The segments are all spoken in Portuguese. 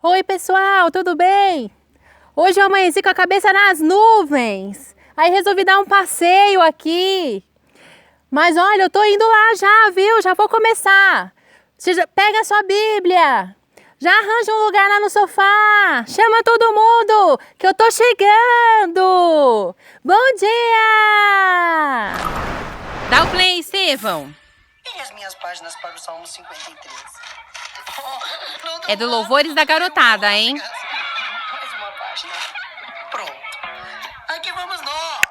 Oi, pessoal, tudo bem? Hoje eu amanheci com a cabeça nas nuvens. Aí resolvi dar um passeio aqui. Mas olha, eu tô indo lá já, viu? Já vou começar. Pega a sua Bíblia. Já arranja um lugar lá no sofá. Chama todo mundo, que eu tô chegando. Bom dia! Dá o play, Estevão. E as minhas páginas para o Salmo 53? É do Louvores da Garotada, hein? Mais uma página. Pronto. Aqui vamos nós.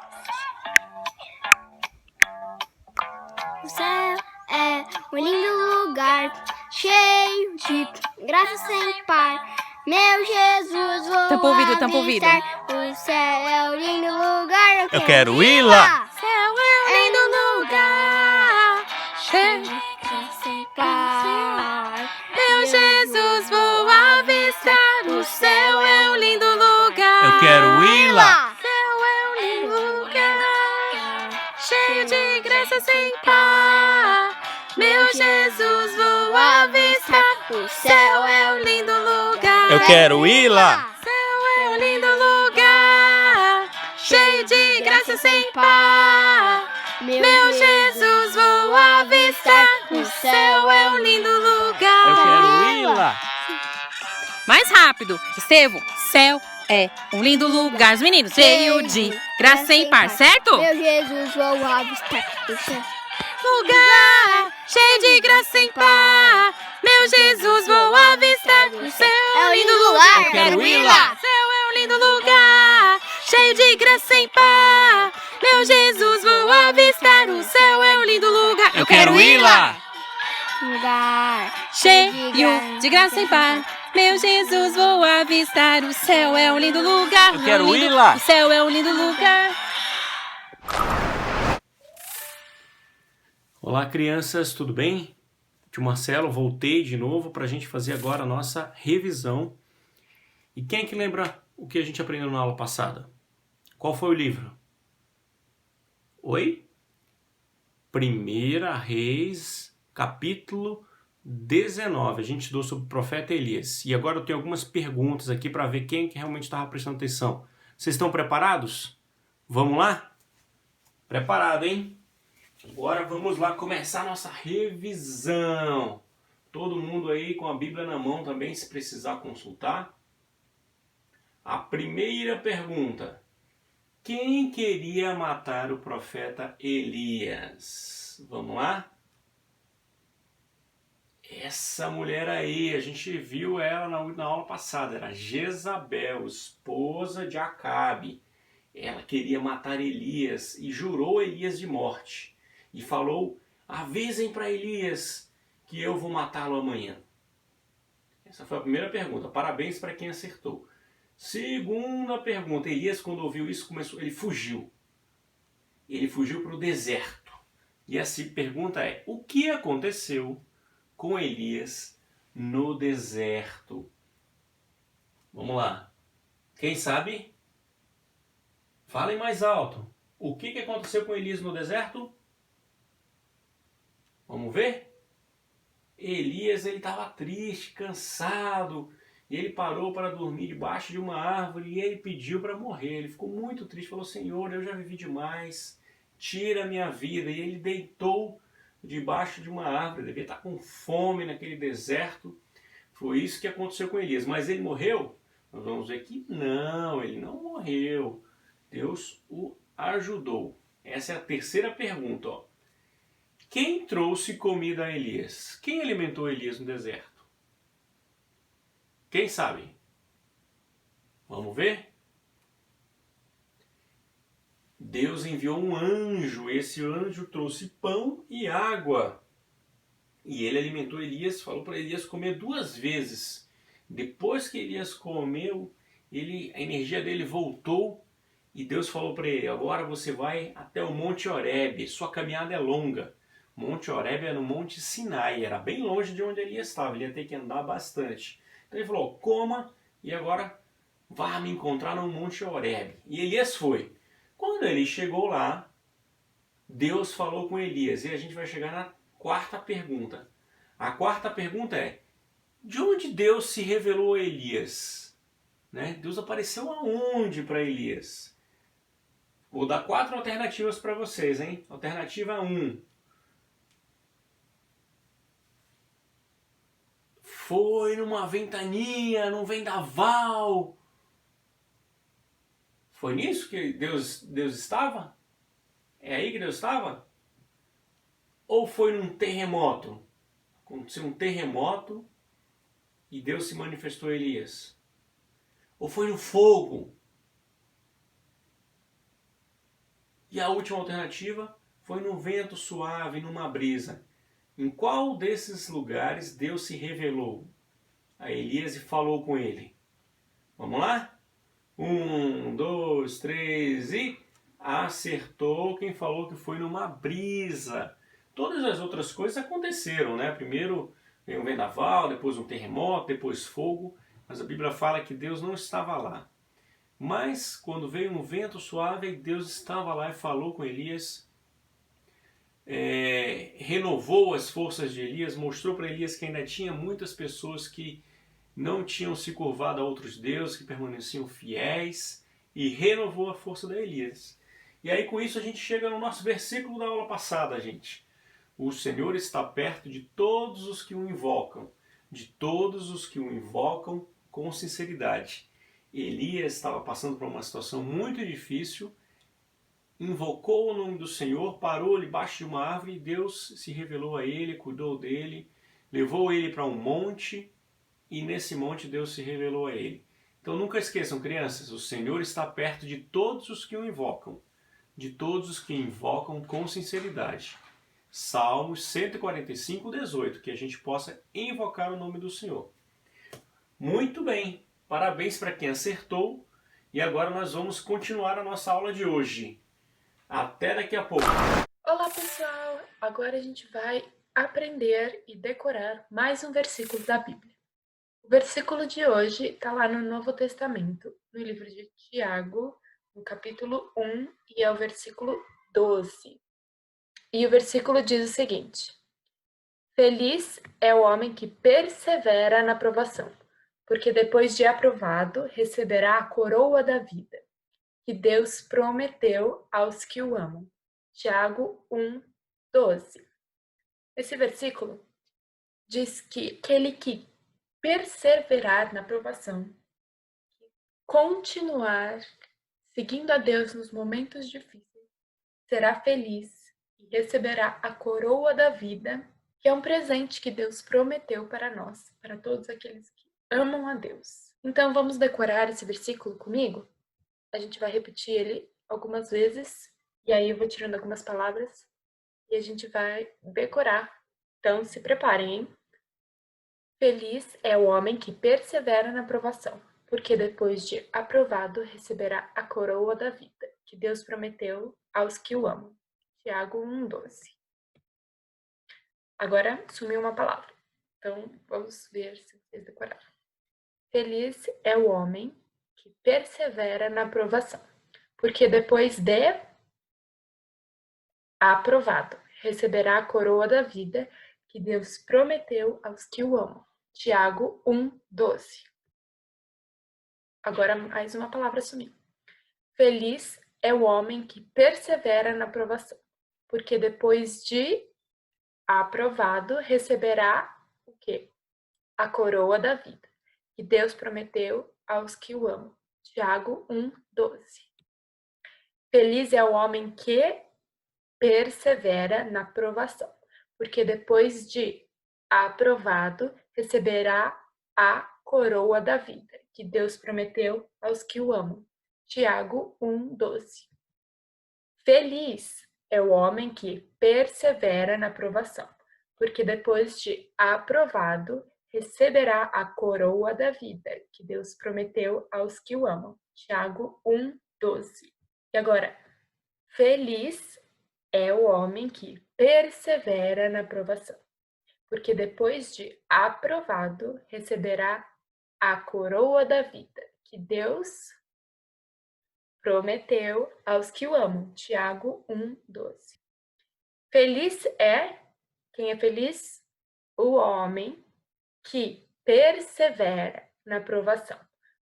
O céu é um lindo lugar, cheio de graça sem par. Meu Jesus, vou Tampa o ouvido, tampa o ouvido. avistar. O céu é um lindo lugar, Eu quero ir lá. Céu é um lindo lugar, cheio de graça sem par. Meu Jesus, vou avistar. O céu é um lindo lugar. Eu quero ir lá. Céu é um lindo lugar, cheio de graça sem par. Meu Jesus, vou avistar. O céu é um lindo lugar. Eu quero ir lá. Céu é um lindo lugar, cheio de graça sem par. Meu Jesus, vou avistar. O céu é um lindo lugar. Eu quero ir lá. Mais rápido, Estevão. Céu é um lindo lugar. Os meninos, cheio de graça sem par, certo? Meu Jesus, vou avistar. O céu Lugar cheio de graça sem par. Meu Jesus, vou avistar. O céu é um lindo lugar. Eu quero ir lá. Céu é um lindo lugar, cheio de graça sem par. Meu Jesus, vou avistar. O céu é um lindo lugar. Eu quero ir lá. lugar, Cheio de graça sem par. Meu Jesus, vou avistar. O céu é um lindo lugar. Eu quero um lindo- ir lá. O céu é um lindo lugar. Olá, crianças, tudo bem? Tio Marcelo, voltei de novo para a gente fazer agora a nossa revisão. E quem é que lembra o que a gente aprendeu na aula passada? Qual foi o livro? Oi? 1 Reis, capítulo 19. A gente estudou sobre o profeta Elias. E agora eu tenho algumas perguntas aqui para ver quem que realmente estava prestando atenção. Vocês estão preparados? Vamos lá? Preparado, hein? Agora vamos lá começar a nossa revisão. Todo mundo aí com a Bíblia na mão também, se precisar consultar. A primeira pergunta. Quem queria matar o profeta Elias? Vamos lá? Essa mulher aí, a gente viu ela na aula passada, era Jezabel, esposa de Acabe. Ela queria matar Elias e jurou Elias de morte. E falou, avisem para Elias que eu vou matá-lo amanhã. Essa foi a primeira pergunta, parabéns para quem acertou. Segunda pergunta, Elias quando ouviu isso, ele fugiu. Ele fugiu para o deserto. E a pergunta é, o que aconteceu com Elias no deserto? Vamos lá. Quem sabe? Falem mais alto. O que aconteceu com Elias no deserto? Vamos ver? Elias estava triste, cansado. E ele parou para dormir debaixo de uma árvore e ele pediu para morrer. Ele ficou muito triste, falou, Senhor, eu já vivi demais, tira a minha vida. E ele deitou debaixo de uma árvore, devia estar com fome naquele deserto. Foi isso que aconteceu com Elias. Mas ele morreu? Nós vamos ver que não, ele não morreu. Deus o ajudou. Essa é a terceira pergunta. Ó. Quem trouxe comida a Elias? Quem alimentou Elias no deserto? Quem sabe? Vamos ver? Deus enviou um anjo. Esse anjo trouxe pão e água. E ele alimentou Elias, falou para Elias comer 2 vezes. Depois que Elias comeu, a energia dele voltou. E Deus falou para ele, agora você vai até o Monte Horebe. Sua caminhada é longa. Monte Horebe é no Monte Sinai. Era bem longe de onde Elias estava. Ele ia ter que andar bastante. Então ele falou, coma e agora vá me encontrar no Monte Horebe. E Elias foi. Quando ele chegou lá, Deus falou com Elias. E a gente vai chegar na quarta pergunta. A quarta pergunta é, De onde Deus se revelou a Elias? Né? Deus apareceu aonde para Elias? Vou dar 4 alternativas para vocês, hein? Alternativa 1. Foi numa ventania, num vendaval. Foi nisso que Deus estava? É aí que Deus estava? Ou foi num terremoto? Aconteceu um terremoto e Deus se manifestou a Elias? Ou foi no fogo? E a última alternativa foi no vento suave, numa brisa. Em qual desses lugares Deus se revelou a Elias e falou com ele? Vamos lá? 1, 2, 3 e... Acertou quem falou que foi numa brisa. Todas as outras coisas aconteceram, né? Primeiro veio um vendaval, depois um terremoto, depois fogo. Mas a Bíblia fala que Deus não estava lá. Mas quando veio um vento suave, Deus estava lá e falou com Elias, renovou as forças de Elias, mostrou para Elias que ainda tinha muitas pessoas que não tinham se curvado a outros deuses, que permaneciam fiéis, e renovou a força de Elias. E aí com isso a gente chega no nosso versículo da aula passada, gente. O Senhor está perto de todos os que o invocam, de todos os que o invocam com sinceridade. Elias estava passando por uma situação muito difícil, invocou o nome do Senhor, parou debaixo de uma árvore e Deus se revelou a ele, cuidou dele, levou ele para um monte e nesse monte Deus se revelou a ele. Então nunca esqueçam, crianças, o Senhor está perto de todos os que o invocam, de todos os que invocam com sinceridade. Salmos 145, 18, que a gente possa invocar o nome do Senhor. Muito bem, parabéns para quem acertou. E agora nós vamos continuar a nossa aula de hoje. Até daqui a pouco. Olá pessoal, agora a gente vai aprender e decorar mais um versículo da Bíblia. O versículo de hoje está lá no Novo Testamento, no livro de Tiago, no capítulo 1, e é o versículo 12. E o versículo diz o seguinte: Feliz é o homem que persevera na provação, porque depois de aprovado receberá a coroa da vida, que Deus prometeu aos que o amam. Tiago 1, 12. Esse versículo diz que aquele que perseverar na provação, continuar seguindo a Deus nos momentos difíceis, será feliz e receberá a coroa da vida, que é um presente que Deus prometeu para nós, para todos aqueles que amam a Deus. Então vamos decorar esse versículo comigo? A gente vai repetir ele algumas vezes, e aí eu vou tirando algumas palavras e a gente vai decorar. Então se preparem, hein? Feliz é o homem que persevera na provação, porque depois de aprovado receberá a coroa da vida, que Deus prometeu aos que o amam. Tiago 1,12. Agora sumiu uma palavra, então vamos ver se vocês decoraram. Feliz é o homem que persevera na provação, porque depois de aprovado receberá a coroa da vida que Deus prometeu aos que o amam. Tiago 1,12. Agora mais uma palavra sumiu. Feliz é o homem que persevera na provação, porque depois de aprovado receberá o quê? A coroa da vida, que Deus prometeu aos que o amam. Tiago 1,12. Feliz é o homem que persevera na provação, porque depois de aprovado receberá a coroa da vida, que Deus prometeu aos que o amam. Tiago 1,12. Feliz é o homem que persevera na provação, porque depois de aprovado receberá a coroa da vida, que Deus prometeu aos que o amam. Tiago 1,12. E agora, feliz é o homem que persevera na provação, porque depois de aprovado receberá a coroa da vida, que Deus prometeu aos que o amam. Tiago 1,12. Feliz é, quem é feliz? O homem que persevera na provação,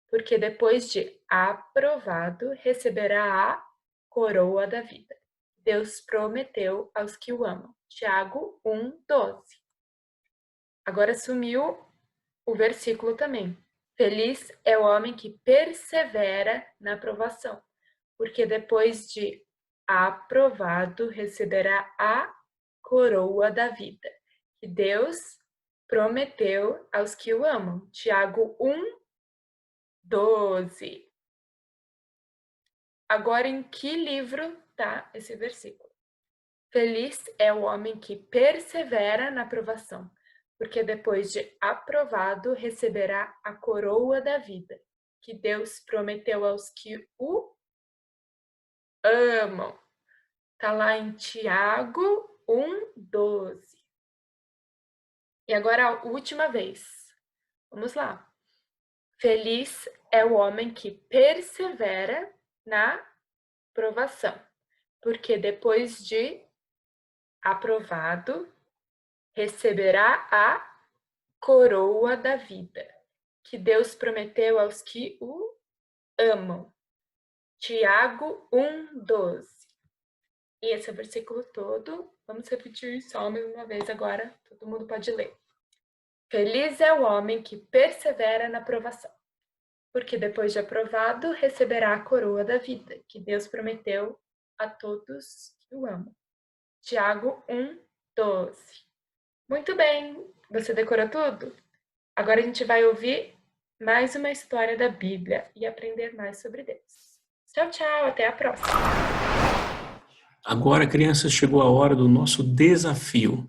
porque depois de aprovado receberá a coroa da vida. Deus prometeu aos que o amam. Tiago 1:12. Agora sumiu o versículo também. Feliz é o homem que persevera na provação, porque depois de aprovado receberá a coroa da vida, que Deus prometeu aos que o amam. Tiago 1:12. Agora, em que livro está esse versículo? Feliz é o homem que persevera na provação, porque depois de aprovado receberá a coroa da vida, que Deus prometeu aos que o amam. Está lá em Tiago 1:12. E agora a última vez. Vamos lá. Feliz é o homem que persevera na provação, porque depois de aprovado receberá a coroa da vida, que Deus prometeu aos que o amam. Tiago 1:12. E esse é o versículo todo. Vamos repetir só mais uma vez agora. Todo mundo pode ler. Feliz é o homem que persevera na provação, porque depois de aprovado receberá a coroa da vida, que Deus prometeu a todos que o amam. Tiago 1:12. Muito bem, você decorou tudo? Agora a gente vai ouvir mais uma história da Bíblia e aprender mais sobre Deus. Tchau, tchau, até a próxima! Agora, crianças, chegou a hora do nosso desafio.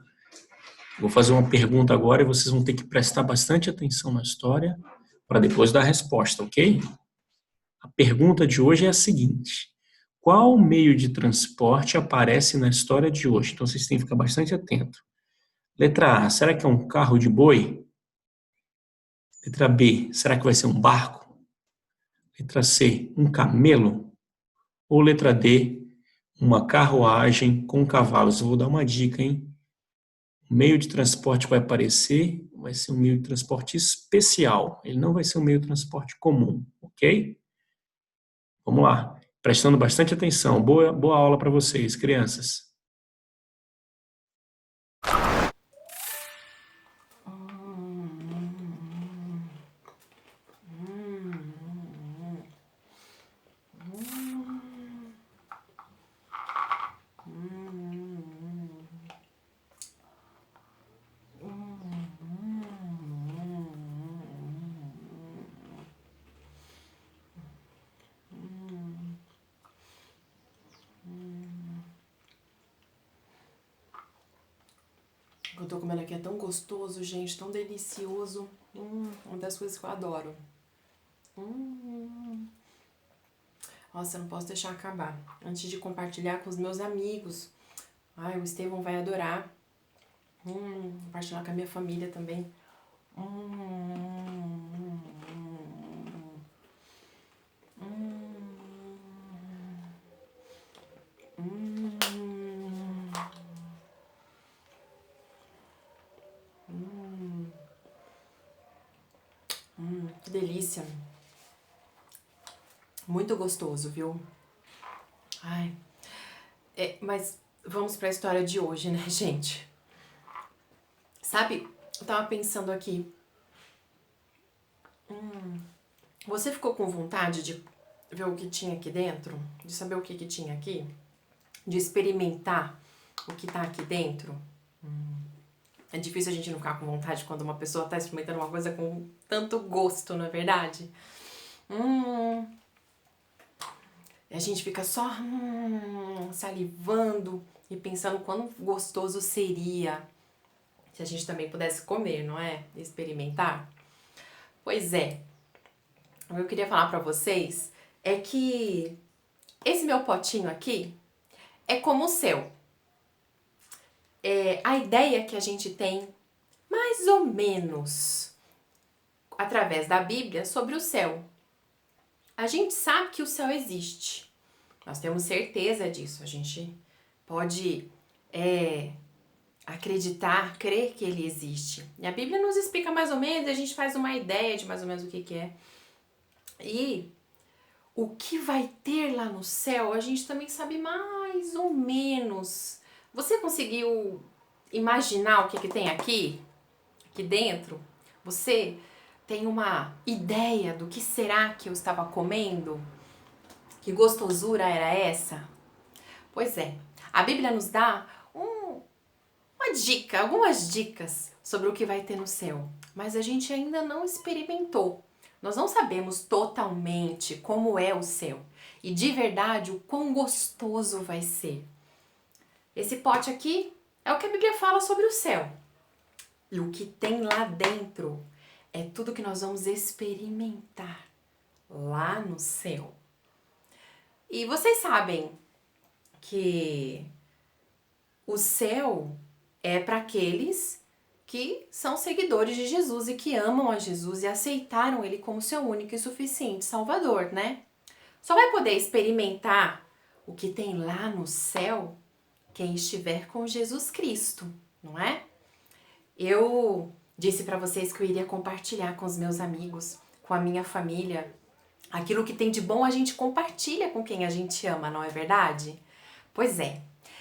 Vou fazer uma pergunta agora e vocês vão ter que prestar bastante atenção na história para depois dar a resposta, ok? A pergunta de hoje é a seguinte: qual meio de transporte aparece na história de hoje? Então vocês têm que ficar bastante atento. Letra A, será que é um carro de boi? Letra B, será que vai ser um barco? Letra C, um camelo? Ou letra D, uma carruagem com cavalos? Eu vou dar uma dica, hein? O meio de transporte que vai aparecer vai ser um meio de transporte especial. Ele não vai ser um meio de transporte comum, ok? Vamos lá. Prestando bastante atenção. Boa aula para vocês, crianças. O que eu tô comendo aqui é tão gostoso, gente, tão delicioso. Uma das coisas que eu adoro. Nossa, eu não posso deixar acabar. Antes de compartilhar com os meus amigos. Ai, o Estevão vai adorar. Compartilhar com a minha família também. Que delícia. Muito gostoso, viu? Ai. Mas vamos pra história de hoje, né, gente? Sabe, eu tava pensando aqui. Você ficou com vontade de ver o que tinha aqui dentro? De saber o que tinha aqui? De experimentar o que tá aqui dentro? É difícil a gente não ficar com vontade quando uma pessoa tá experimentando uma coisa com tanto gosto, não é verdade? E a gente fica só salivando e pensando quão gostoso seria se a gente também pudesse comer, não é? Experimentar. Pois é. O que eu queria falar pra vocês é que esse meu potinho aqui é como o seu. A ideia que a gente tem, mais ou menos, através da Bíblia, sobre o céu. A gente sabe que o céu existe. Nós temos certeza disso. A gente pode acreditar, crer que ele existe. E a Bíblia nos explica mais ou menos, a gente faz uma ideia de mais ou menos o que é. E o que vai ter lá no céu, a gente também sabe mais ou menos. Você conseguiu imaginar o que tem aqui dentro? Você tem uma ideia do que será que eu estava comendo? Que gostosura era essa? Pois é, a Bíblia nos dá uma dica, algumas dicas sobre o que vai ter no céu, mas a gente ainda não experimentou. Nós não sabemos totalmente como é o céu e de verdade o quão gostoso vai ser. Esse pote aqui é o que a Bíblia fala sobre o céu. E o que tem lá dentro é tudo que nós vamos experimentar lá no céu. E vocês sabem que o céu é para aqueles que são seguidores de Jesus e que amam a Jesus e aceitaram Ele como seu único e suficiente Salvador, né? Só vai poder experimentar o que tem lá no céu quem estiver com Jesus Cristo, não é? Eu disse para vocês que eu iria compartilhar com os meus amigos, com a minha família. Aquilo que tem de bom a gente compartilha com quem a gente ama, não é verdade? Pois é.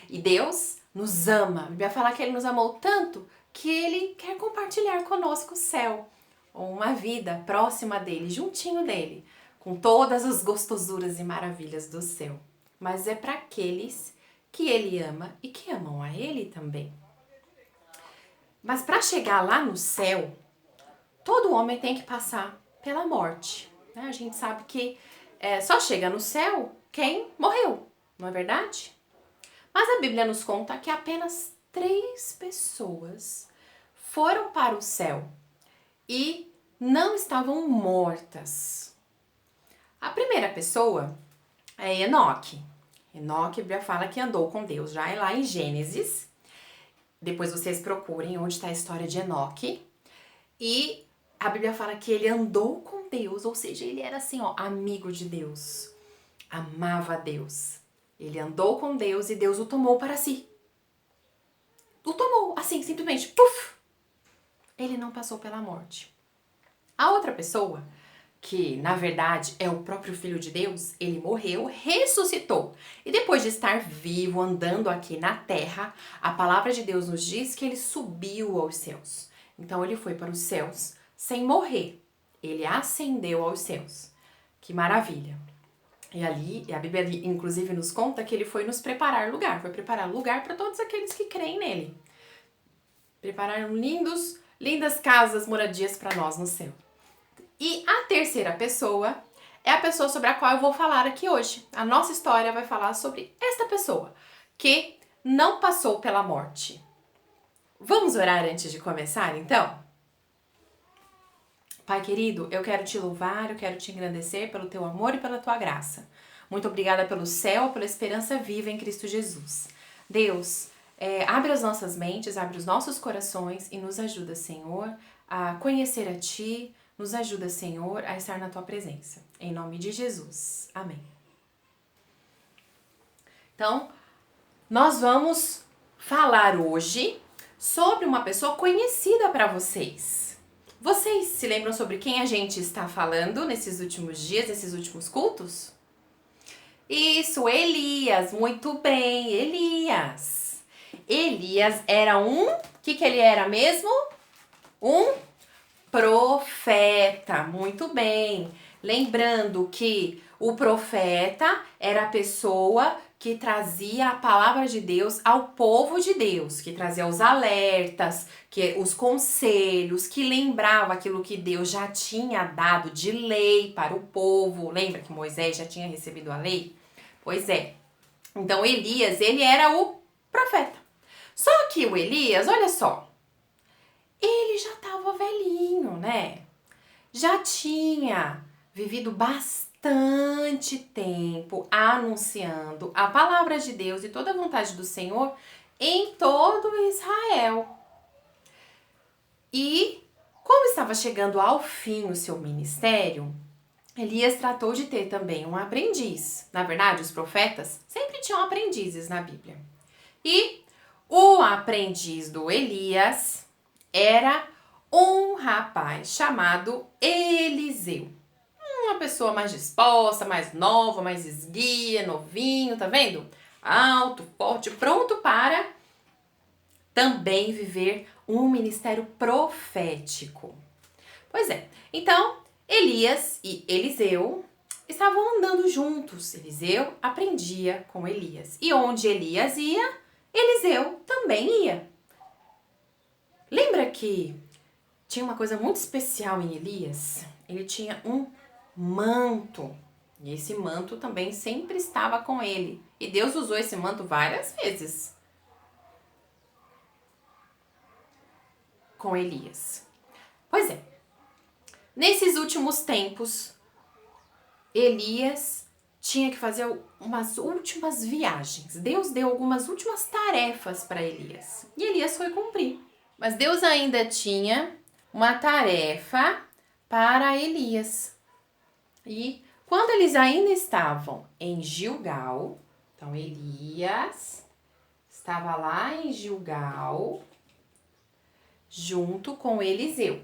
E Deus nos ama. A Bíblia fala que Ele nos amou tanto que Ele quer compartilhar conosco o céu. Ou uma vida próxima dEle, juntinho dEle, com todas as gostosuras e maravilhas do céu. Mas é para aqueles que Ele ama e que amam a Ele também. Mas para chegar lá no céu, todo homem tem que passar pela morte. A gente sabe que só chega no céu quem morreu, não é verdade? Mas a Bíblia nos conta que apenas 3 pessoas foram para o céu e não estavam mortas. A primeira pessoa é Enoque. Enoque, a Bíblia fala que andou com Deus, já é lá em Gênesis. Depois vocês procurem onde está a história de Enoque. E a Bíblia fala que ele andou com Deus, ou seja, ele era assim, amigo de Deus. Amava a Deus. Ele andou com Deus e Deus o tomou para si. O tomou, assim, simplesmente, puf! Ele não passou pela morte. A outra pessoa, que na verdade é o próprio Filho de Deus, ele morreu, ressuscitou. E depois de estar vivo, andando aqui na terra, a palavra de Deus nos diz que ele subiu aos céus. Então ele foi para os céus sem morrer. Ele ascendeu aos céus. Que maravilha. E ali, a Bíblia inclusive nos conta que ele foi nos preparar lugar. Foi preparar lugar para todos aqueles que creem nele. Prepararam lindas casas, moradias para nós no céu. E a terceira pessoa é a pessoa sobre a qual eu vou falar aqui hoje. A nossa história vai falar sobre esta pessoa, que não passou pela morte. Vamos orar antes de começar, então? Pai querido, eu quero te louvar, eu quero te engrandecer pelo teu amor e pela tua graça. Muito obrigada pelo céu, pela esperança viva em Cristo Jesus. Deus, abre as nossas mentes, abre os nossos corações e nos ajuda, Senhor, a conhecer a Ti. Nos ajuda, Senhor, a estar na Tua presença. Em nome de Jesus. Amém. Então, nós vamos falar hoje sobre uma pessoa conhecida para vocês. Vocês se lembram sobre quem a gente está falando nesses últimos dias, nesses últimos cultos? Isso, Elias. Muito bem, Elias. Elias era o que ele era mesmo? Um profeta, muito bem. Lembrando que o profeta era a pessoa que trazia a palavra de Deus ao povo de Deus, que trazia os alertas, os conselhos, que lembrava aquilo que Deus já tinha dado de lei para o povo. Lembra que Moisés já tinha recebido a lei? Pois é. Então Elias, ele era o profeta. Só que o Elias, olha só, ele já estava velhinho, né? Já tinha vivido bastante tempo anunciando a palavra de Deus e toda a vontade do Senhor em todo Israel. E como estava chegando ao fim o seu ministério, Elias tratou de ter também um aprendiz. Na verdade, os profetas sempre tinham aprendizes na Bíblia. E O aprendiz do Elias era um rapaz chamado Eliseu. Uma pessoa mais disposta, mais nova, mais esguia, novinho, tá vendo? Alto, forte, pronto para também viver um ministério profético. Pois é, então Elias e Eliseu estavam andando juntos. Eliseu aprendia com Elias. E onde Elias ia, Eliseu também ia. Lembra que tinha uma coisa muito especial em Elias? Ele tinha um manto. E esse manto também sempre estava com ele. E Deus usou esse manto várias vezes com Elias. Pois é, nesses últimos tempos, Elias tinha que fazer umas últimas viagens. Deus deu algumas últimas tarefas para Elias. E Elias foi cumprir. Mas Deus ainda tinha uma tarefa para Elias. E quando eles ainda estavam em Gilgal, então Elias estava lá em Gilgal, junto com Eliseu.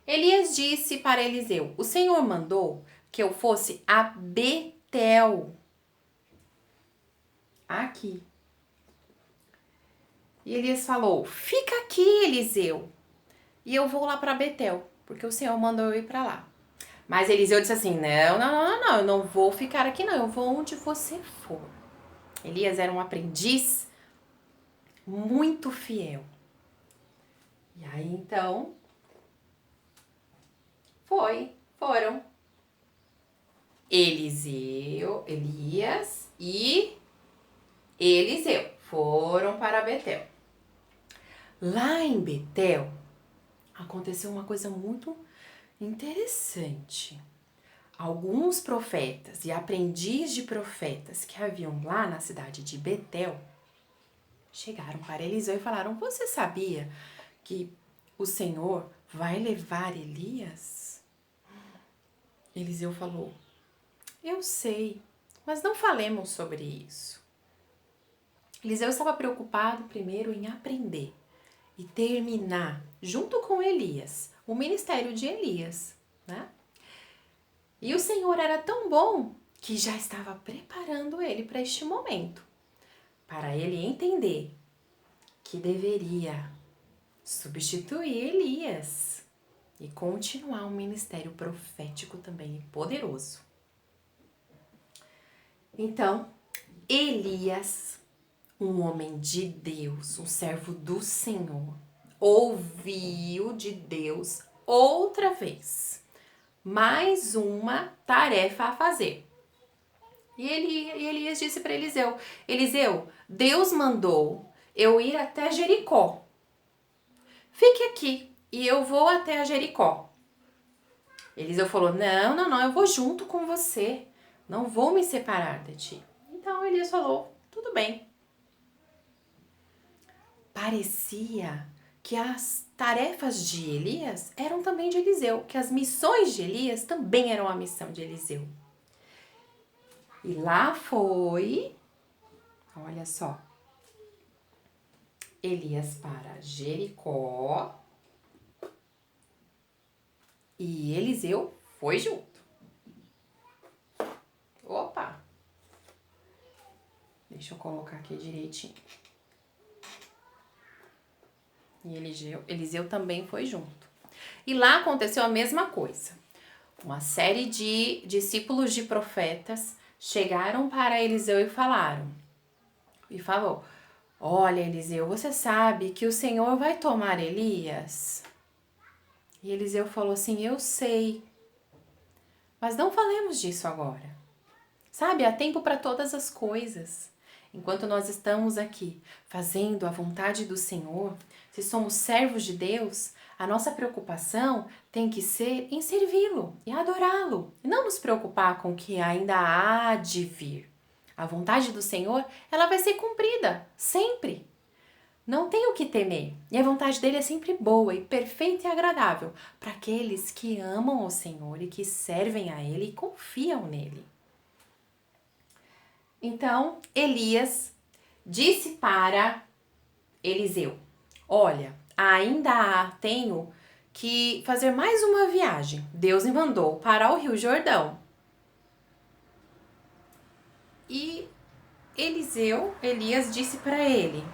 Elias disse para Eliseu: o Senhor mandou que eu fosse a Betel, aqui. E Elias falou: fica aqui, Eliseu, e eu vou lá para Betel, porque o Senhor mandou eu ir para lá. Mas Eliseu disse assim: não, eu não vou ficar aqui não, eu vou onde você for. Elias era um aprendiz muito fiel. E aí então foram Elias e Eliseu foram para Betel. Lá em Betel aconteceu uma coisa muito interessante. Alguns profetas e aprendiz de profetas que haviam lá na cidade de Betel chegaram para Eliseu e falaram: você sabia que o Senhor vai levar Elias? Eliseu falou: eu sei, mas não falemos sobre isso. Eliseu estava preocupado primeiro em aprender e terminar, junto com Elias, o ministério de Elias, né? E o Senhor era tão bom que já estava preparando ele para este momento, para ele entender que deveria substituir Elias e continuar um ministério profético também poderoso. Então, Elias, um homem de Deus, um servo do Senhor, ouviu de Deus outra vez mais uma tarefa a fazer. E Elias disse para Eliseu: Eliseu, Deus mandou eu ir até Jericó. Fique aqui e eu vou até Jericó. Eliseu falou: não, eu vou junto com você. Não vou me separar de ti. Então Elias falou: tudo bem. Parecia que as tarefas de Elias eram também de Eliseu, que as missões de Elias também eram a missão de Eliseu. E lá foi, olha só, Elias para Jericó e Eliseu foi junto. Opa! Deixa eu colocar aqui direitinho. E Eliseu também foi junto. E lá aconteceu a mesma coisa. Uma série de discípulos de profetas chegaram para Eliseu e falou: olha, Eliseu, você sabe que o Senhor vai tomar Elias? E Eliseu falou assim: eu sei, mas não falemos disso agora. Sabe, há tempo para todas as coisas. Enquanto nós estamos aqui fazendo a vontade do Senhor, se somos servos de Deus, a nossa preocupação tem que ser em servi-lo e adorá-lo. E não nos preocupar com o que ainda há de vir. A vontade do Senhor, ela vai ser cumprida, sempre. Não tem o que temer. E a vontade dele é sempre boa e perfeita e agradável para aqueles que amam ao Senhor e que servem a Ele e confiam nele. Então, Elias disse para Eliseu: olha, ainda tenho que fazer mais uma viagem. Deus me mandou para o Rio Jordão. E Elias disse para ele: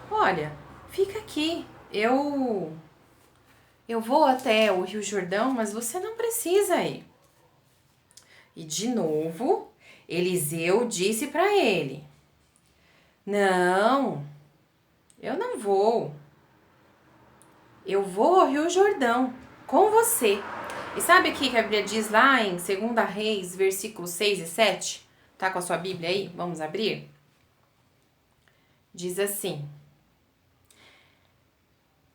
olha, fica aqui, eu vou até o Rio Jordão, mas você não precisa ir. E de novo, Eliseu disse para ele: não, eu não vou. Eu vou ao Rio Jordão com você. E sabe o que a Bíblia diz lá em 2 Reis, versículos 6 e 7? Tá com a sua Bíblia aí? Vamos abrir? Diz assim,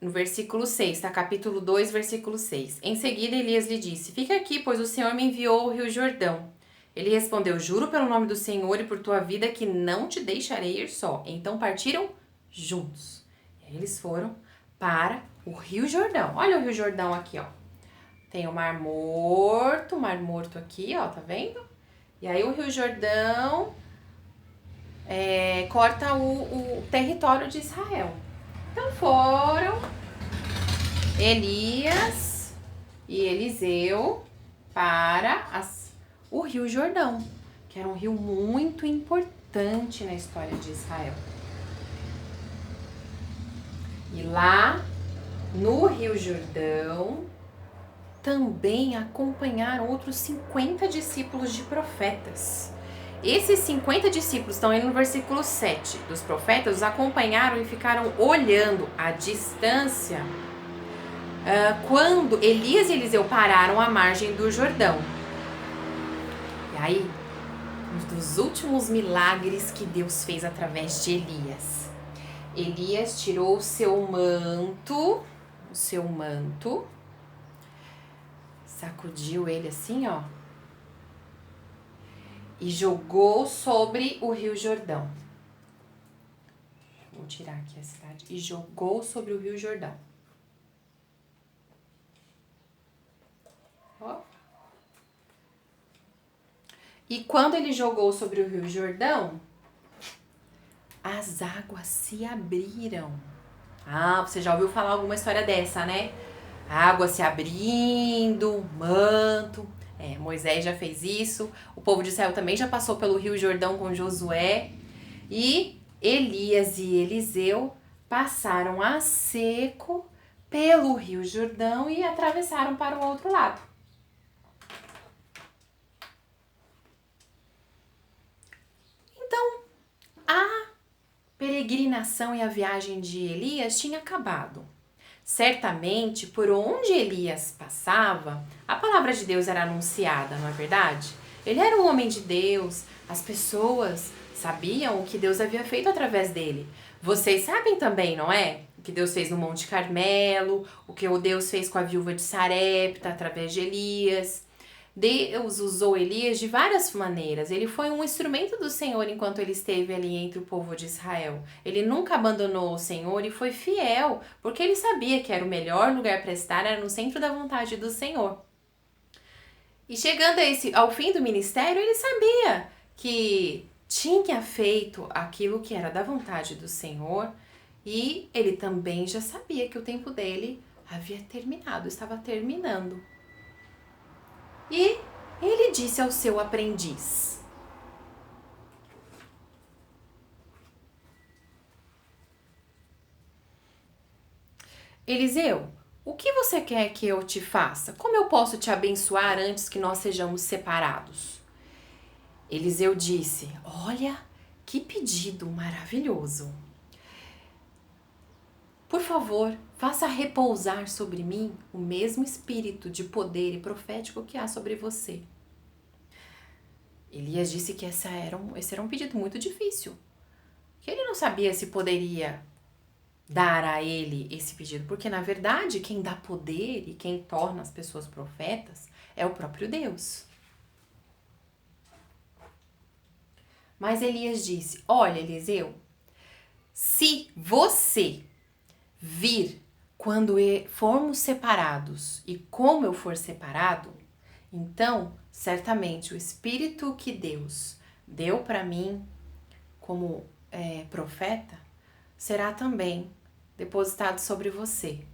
no versículo 6, tá? Capítulo 2, versículo 6. Em seguida, Elias lhe disse: fica aqui, pois o Senhor me enviou ao Rio Jordão. Ele respondeu: juro pelo nome do Senhor e por tua vida que não te deixarei ir só. Então partiram juntos. E aí eles foram para o Rio Jordão. Olha o Rio Jordão aqui, ó. Tem o Mar Morto aqui, ó, tá vendo? E aí o Rio Jordão corta o território de Israel. Então foram Elias e Eliseu para o Rio Jordão, que era um rio muito importante na história de Israel. E lá no Rio Jordão também acompanharam outros 50 discípulos de profetas. Esses 50 discípulos estão aí no versículo 7 dos profetas, os acompanharam e ficaram olhando à distância quando Elias e Eliseu pararam à margem do Jordão. E aí, um dos últimos milagres que Deus fez através de Elias. Elias tirou o seu manto, sacudiu ele assim, ó, e jogou sobre o Rio Jordão. Vou tirar aqui a cidade. E jogou sobre o Rio Jordão. Ó. E quando ele jogou sobre o Rio Jordão, as águas se abriram. Ah, você já ouviu falar alguma história dessa, né? A água se abrindo, manto. Moisés já fez isso. O povo de Israel também já passou pelo Rio Jordão com Josué. E Elias e Eliseu passaram a seco pelo Rio Jordão e atravessaram para o outro lado. Então, a peregrinação e a viagem de Elias tinha acabado. Certamente, por onde Elias passava, a palavra de Deus era anunciada, não é verdade? Ele era um homem de Deus, as pessoas sabiam o que Deus havia feito através dele. Vocês sabem também, não é? O que Deus fez no Monte Carmelo, o que Deus fez com a viúva de Sarepta através de Elias. Deus usou Elias de várias maneiras. Ele foi um instrumento do Senhor enquanto ele esteve ali entre o povo de Israel. Ele nunca abandonou o Senhor e foi fiel, porque ele sabia que era o melhor lugar para estar, era no centro da vontade do Senhor. E chegando ao fim do ministério, ele sabia que tinha feito aquilo que era da vontade do Senhor e ele também já sabia que o tempo dele havia terminado, estava terminando. E ele disse ao seu aprendiz: Eliseu, o que você quer que eu te faça? Como eu posso te abençoar antes que nós sejamos separados? Eliseu disse: olha, que pedido maravilhoso. Por favor, faça repousar sobre mim o mesmo espírito de poder e profético que há sobre você. Elias disse que esse era um pedido muito difícil, que ele não sabia se poderia dar a ele esse pedido, porque na verdade quem dá poder e quem torna as pessoas profetas é o próprio Deus. Mas Elias disse: olha, Eliseu, se você vir quando formos separados e como eu for separado, então certamente o Espírito que Deus deu para mim como profeta será também depositado sobre você.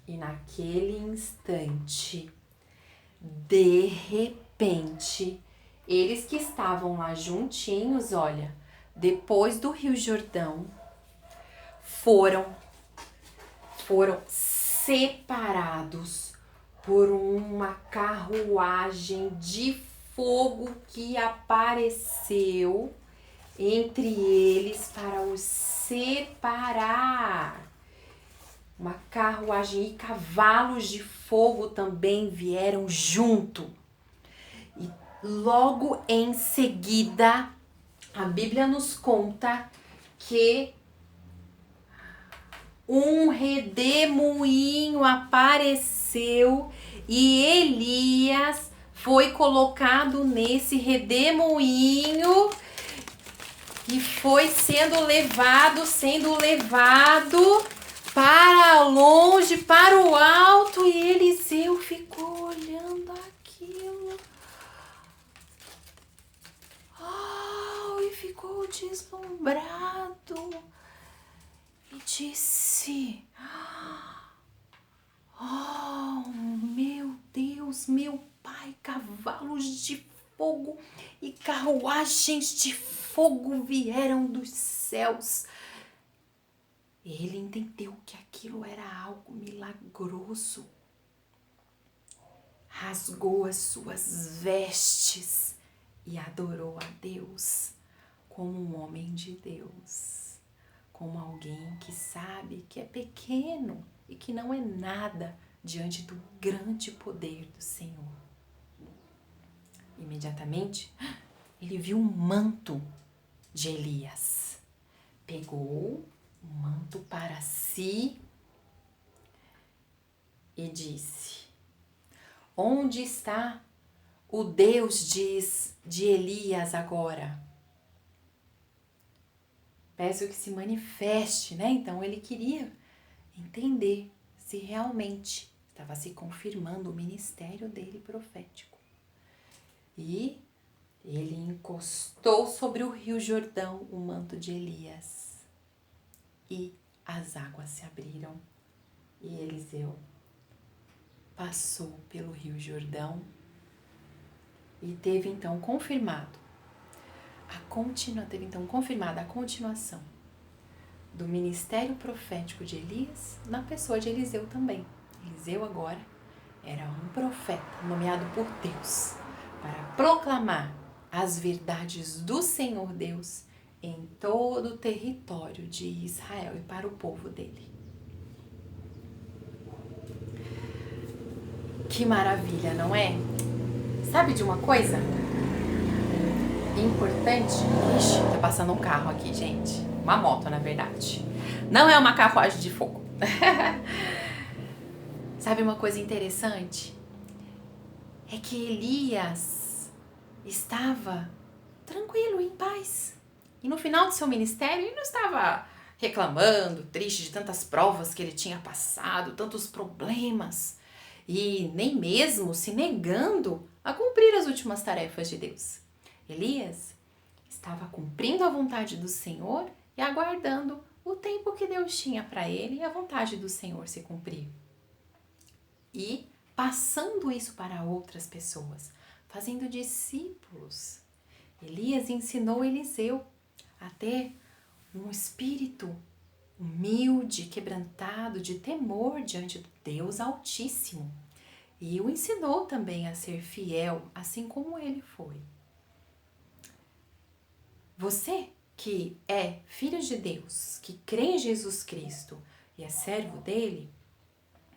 E naquele instante, de repente, eles que estavam lá juntinhos, olha, depois do Rio Jordão, foram separados por uma carruagem de fogo que apareceu entre eles para os separar. Uma carruagem e cavalos de fogo também vieram junto. E logo em seguida, a Bíblia nos conta que um redemoinho apareceu e Elias foi colocado nesse redemoinho e foi sendo levado para longe, para o alto, e Eliseu ficou olhando aquilo. E ficou deslumbrado e disse: meu Deus, meu Pai, cavalos de fogo e carruagens de fogo vieram dos céus. Ele entendeu que aquilo era algo milagroso. Rasgou as suas vestes e adorou a Deus como um homem de Deus, como alguém que sabe que é pequeno e que não é nada diante do grande poder do Senhor. Imediatamente, ele viu um manto de Elias. Pegou o manto para si e disse: onde está o Deus de Elias agora? Peço que se manifeste, né? Então ele queria entender se realmente estava se confirmando o ministério dele profético. E ele encostou sobre o Rio Jordão o manto de Elias. E as águas se abriram e Eliseu passou pelo Rio Jordão e teve então confirmada a continuação do ministério profético de Elias na pessoa de Eliseu também. Eliseu agora era um profeta nomeado por Deus para proclamar as verdades do Senhor Deus em todo o território de Israel e para o povo dele. Que maravilha, não é? Sabe de uma coisa importante? Ixi, tá passando um carro aqui, gente. Uma moto, na verdade. Não é uma carruagem de fogo. Sabe uma coisa interessante? É que Elias estava tranquilo, em paz. E no final do seu ministério, ele não estava reclamando, triste de tantas provas que ele tinha passado, tantos problemas, e nem mesmo se negando a cumprir as últimas tarefas de Deus. Elias estava cumprindo a vontade do Senhor e aguardando o tempo que Deus tinha para ele e a vontade do Senhor se cumprir. E passando isso para outras pessoas, fazendo discípulos. Elias ensinou Eliseu a ter um espírito humilde, quebrantado, de temor diante do Deus Altíssimo. E o ensinou também a ser fiel, assim como ele foi. Você que é filho de Deus, que crê em Jesus Cristo e é servo dele,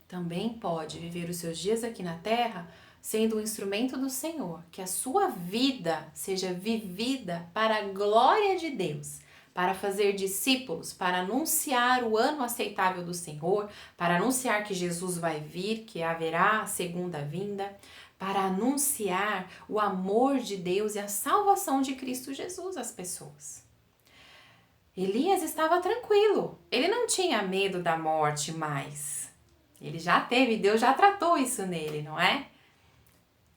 também pode viver os seus dias aqui na terra sendo um instrumento do Senhor, que a sua vida seja vivida para a glória de Deus, para fazer discípulos, para anunciar o ano aceitável do Senhor, para anunciar que Jesus vai vir, que haverá a segunda vinda, para anunciar o amor de Deus e a salvação de Cristo Jesus às pessoas. Elias estava tranquilo, ele não tinha medo da morte mais. Ele já teve, Deus já tratou isso nele, não é?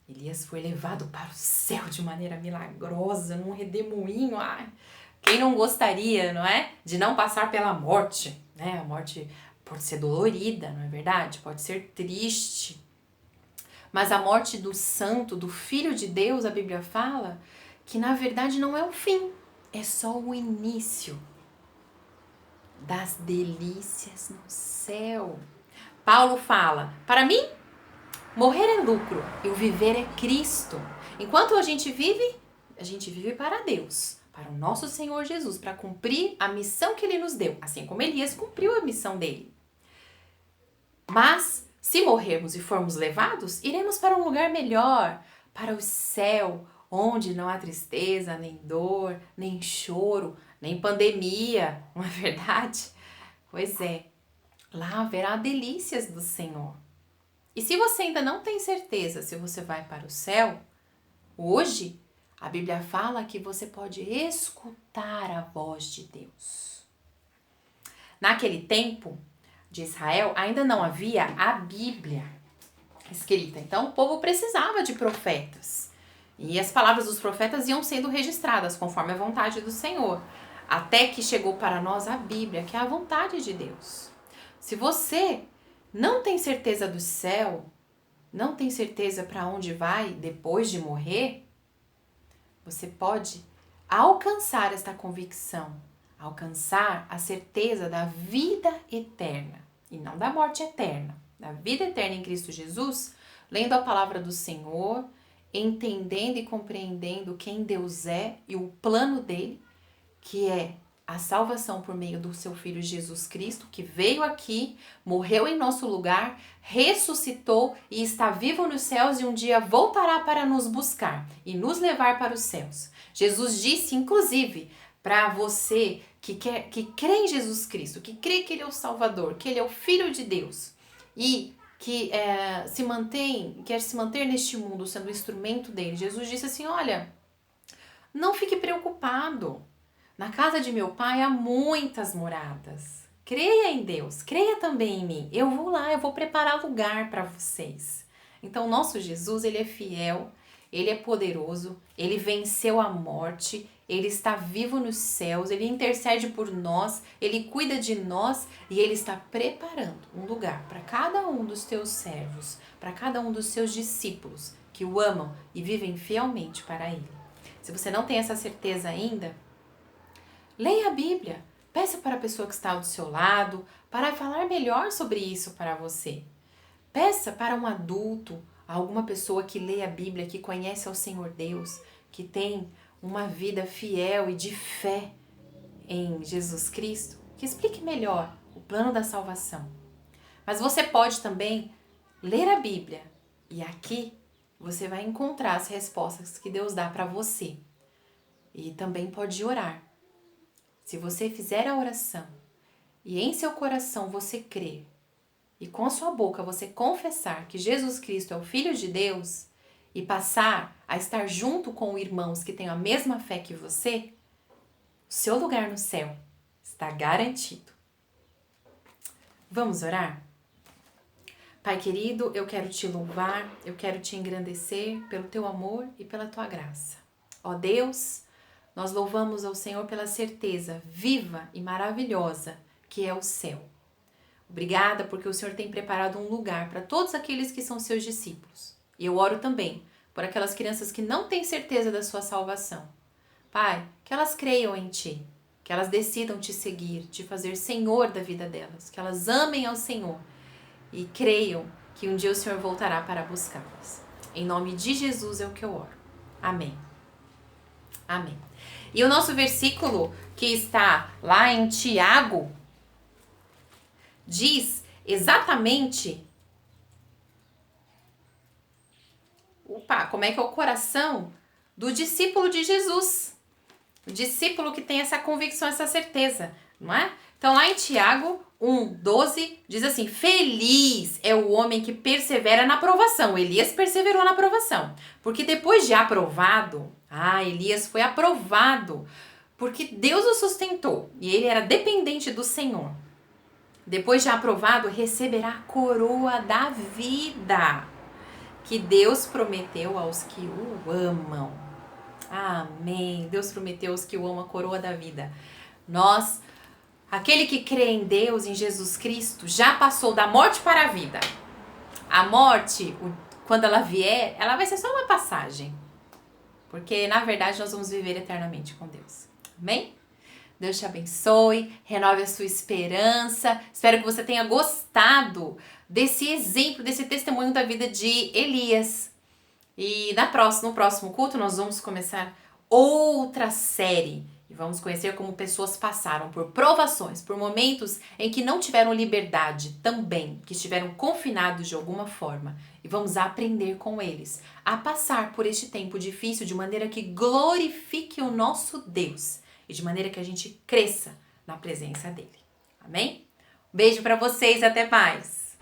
Elias foi levado para o céu de maneira milagrosa, num redemoinho, Quem não gostaria, não é? De não passar pela morte, né? A morte pode ser dolorida, não é verdade? Pode ser triste. Mas a morte do santo, do Filho de Deus, a Bíblia fala que na verdade não é o fim, é só o início das delícias no céu. Paulo fala, para mim, morrer é lucro e o viver é Cristo. Enquanto a gente vive para Deus, para o nosso Senhor Jesus, para cumprir a missão que Ele nos deu, assim como Elias cumpriu a missão dele. Mas, se morrermos e formos levados, iremos para um lugar melhor, para o céu, onde não há tristeza, nem dor, nem choro, nem pandemia, não é verdade? Pois é, lá haverá delícias do Senhor. E se você ainda não tem certeza se você vai para o céu, hoje a Bíblia fala que você pode escutar a voz de Deus. Naquele tempo de Israel, ainda não havia a Bíblia escrita. Então, o povo precisava de profetas. E as palavras dos profetas iam sendo registradas conforme a vontade do Senhor. Até que chegou para nós a Bíblia, que é a vontade de Deus. Se você não tem certeza do céu, não tem certeza para onde vai depois de morrer, você pode alcançar esta convicção, alcançar a certeza da vida eterna, e não da morte eterna, da vida eterna em Cristo Jesus, lendo a palavra do Senhor, entendendo e compreendendo quem Deus é e o plano dele, que é a salvação por meio do seu Filho Jesus Cristo, que veio aqui, morreu em nosso lugar, ressuscitou e está vivo nos céus e um dia voltará para nos buscar e nos levar para os céus. Jesus disse, inclusive, para você que crê em Jesus Cristo, que crê que Ele é o Salvador, que Ele é o Filho de Deus e que quer se manter neste mundo sendo o instrumento dele. Jesus disse assim, olha, não fique preocupado. Na casa de meu pai há muitas moradas. Creia em Deus, creia também em mim. Eu vou lá, eu vou preparar lugar para vocês. Então, nosso Jesus, Ele é fiel, Ele é poderoso, Ele venceu a morte, Ele está vivo nos céus, Ele intercede por nós, Ele cuida de nós e Ele está preparando um lugar para cada um dos teus servos, para cada um dos seus discípulos que o amam e vivem fielmente para Ele. Se você não tem essa certeza ainda, leia a Bíblia, peça para a pessoa que está do seu lado para falar melhor sobre isso para você. Peça para um adulto, alguma pessoa que lê a Bíblia, que conhece ao Senhor Deus, que tem uma vida fiel e de fé em Jesus Cristo, que explique melhor o plano da salvação. Mas você pode também ler a Bíblia e aqui você vai encontrar as respostas que Deus dá para você. E também pode orar. Se você fizer a oração e em seu coração você crer e com a sua boca você confessar que Jesus Cristo é o Filho de Deus e passar a estar junto com irmãos que têm a mesma fé que você, o seu lugar no céu está garantido. Vamos orar? Pai querido, eu quero te louvar, eu quero te engrandecer pelo teu amor e pela tua graça. Ó Deus, nós louvamos ao Senhor pela certeza viva e maravilhosa que é o céu. Obrigada porque o Senhor tem preparado um lugar para todos aqueles que são seus discípulos. E eu oro também por aquelas crianças que não têm certeza da sua salvação. Pai, que elas creiam em Ti, que elas decidam Te seguir, Te fazer Senhor da vida delas, que elas amem ao Senhor e creiam que um dia o Senhor voltará para buscá-las. Em nome de Jesus é o que eu oro. Amém. Amém. E o nosso versículo que está lá em Tiago diz exatamente como é que é o coração do discípulo de Jesus. O discípulo que tem essa convicção, essa certeza, não é? Então lá em Tiago 1:12 diz assim, feliz é o homem que persevera na provação. Elias perseverou na provação, porque depois de aprovado, Elias foi aprovado, porque Deus o sustentou e ele era dependente do Senhor. Depois de aprovado, receberá a coroa da vida, que Deus prometeu aos que o amam. Amém. Deus prometeu aos que o amam a coroa da vida. Nós, aquele que crê em Deus, em Jesus Cristo, já passou da morte para a vida. A morte, quando ela vier, ela vai ser só uma passagem. Porque, na verdade, nós vamos viver eternamente com Deus. Amém? Deus te abençoe, renove a sua esperança. Espero que você tenha gostado desse exemplo, desse testemunho da vida de Elias. E no próximo culto nós vamos começar outra série. E vamos conhecer como pessoas passaram por provações, por momentos em que não tiveram liberdade também, que estiveram confinados de alguma forma. E vamos aprender com eles a passar por este tempo difícil de maneira que glorifique o nosso Deus e de maneira que a gente cresça na presença dele. Amém? Um beijo para vocês, até mais!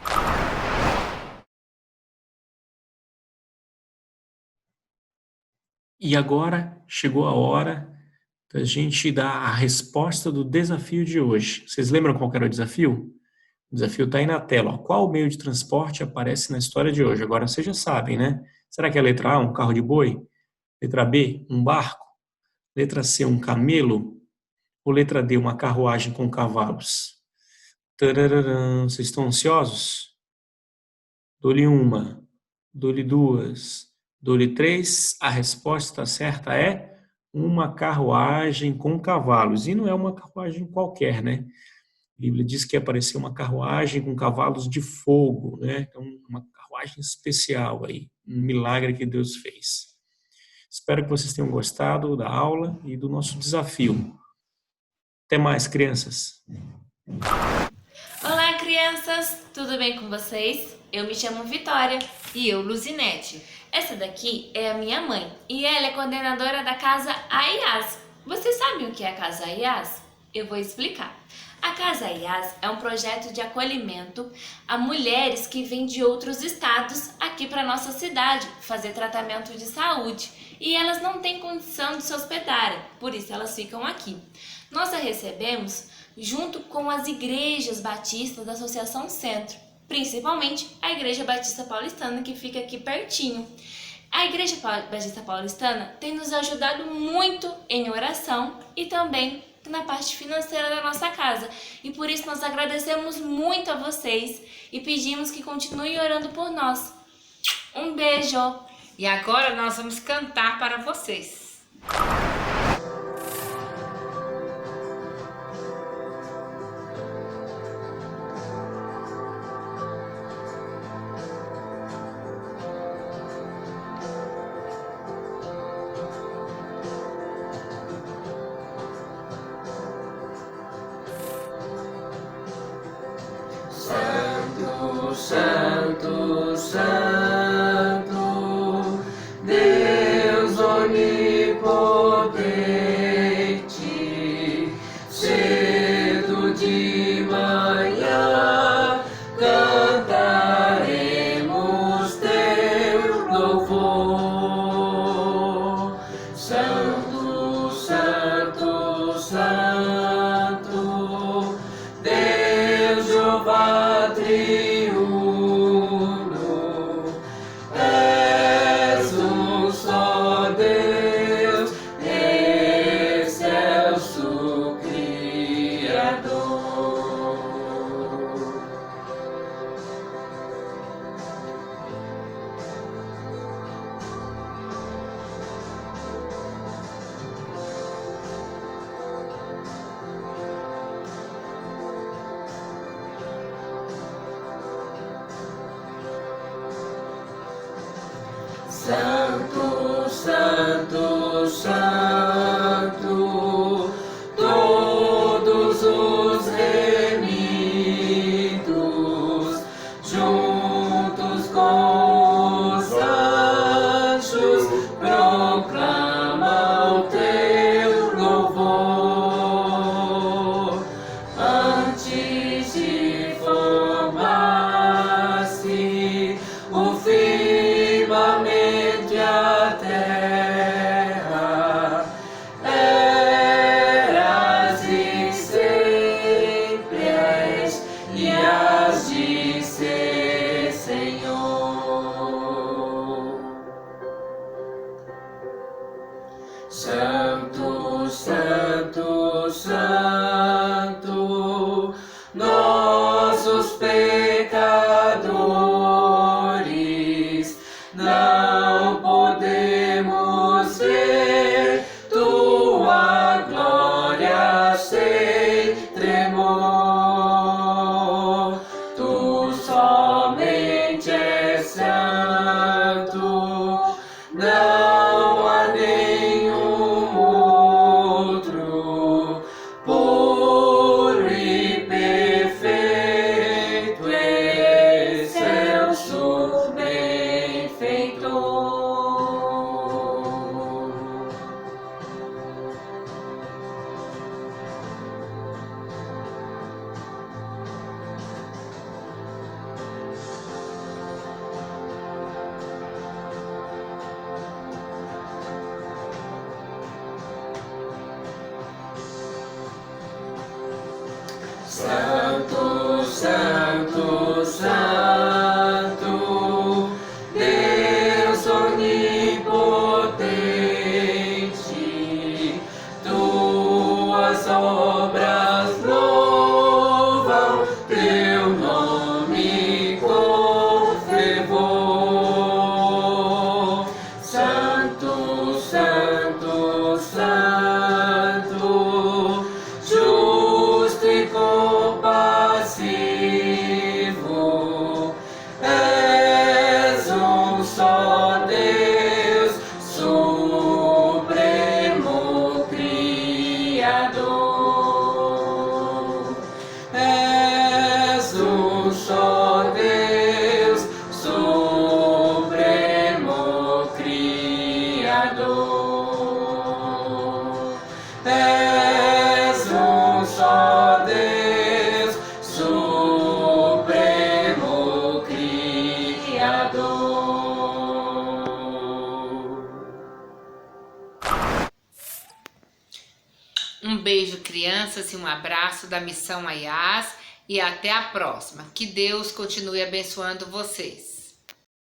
E agora chegou a hora da gente dar a resposta do desafio de hoje. Vocês lembram qual que era o desafio? O desafio está aí na tela. Ó. Qual meio de transporte aparece na história de hoje? Agora vocês já sabem, né? Será que é a letra A, um carro de boi? Letra B, um barco? Letra C, um camelo? Ou letra D, uma carruagem com cavalos? Tarararã. Vocês estão ansiosos? Dou-lhe uma, dou-lhe duas, dou-lhe três. A resposta certa é uma carruagem com cavalos. E não é uma carruagem qualquer, né? A Bíblia diz que apareceu uma carruagem com cavalos de fogo, né? Então, uma carruagem especial aí, um milagre que Deus fez. Espero que vocês tenham gostado da aula e do nosso desafio. Até mais, crianças. Olá, crianças! Tudo bem com vocês? Eu me chamo Vitória. E eu, Luzinete. Essa daqui é a minha mãe e ela é coordenadora da Casa AIAS. Vocês sabem o que é a Casa AIAS? Eu vou explicar. A Casa AIAS é um projeto de acolhimento a mulheres que vêm de outros estados aqui para nossa cidade fazer tratamento de saúde e elas não têm condição de se hospedarem, por isso elas ficam aqui. Nós a recebemos junto com as igrejas batistas da Associação Centro, principalmente a Igreja Batista Paulistana, que fica aqui pertinho. A Igreja Batista Paulistana tem nos ajudado muito em oração e também na parte financeira da nossa casa. E por isso nós agradecemos muito a vocês e pedimos que continuem orando por nós. Um beijo! E agora nós vamos cantar para vocês. Santo, Santo, Deus onipotente, cedo de manhã cantaremos teu louvor. Santo, Santo, Santo, Deus Jeová triuno. Santo, Santo, Santo, todos os remidos, juntos com os anjos, proclamam teu louvor. Antes de formar-se o firmamento, a terra Santo, Santo, Santo, nossos pecadores, não podemos ver tua glória sem tremor. Tu somente és santo, não há nenhum outro, puro e perfeito, excelso benfeitor. Santo, Santo, Santo, Deus onipotente, tuas obras louvam teu nome com fervor. Santo, Santo, Santo, justo e compassivo, és um só Deus, supremo Criador. És um só Deus, supremo Criador. És um só Deus, supremo Criador. Um beijo, crianças, e um abraço da Missão AIAS e até a próxima. Que Deus continue abençoando vocês.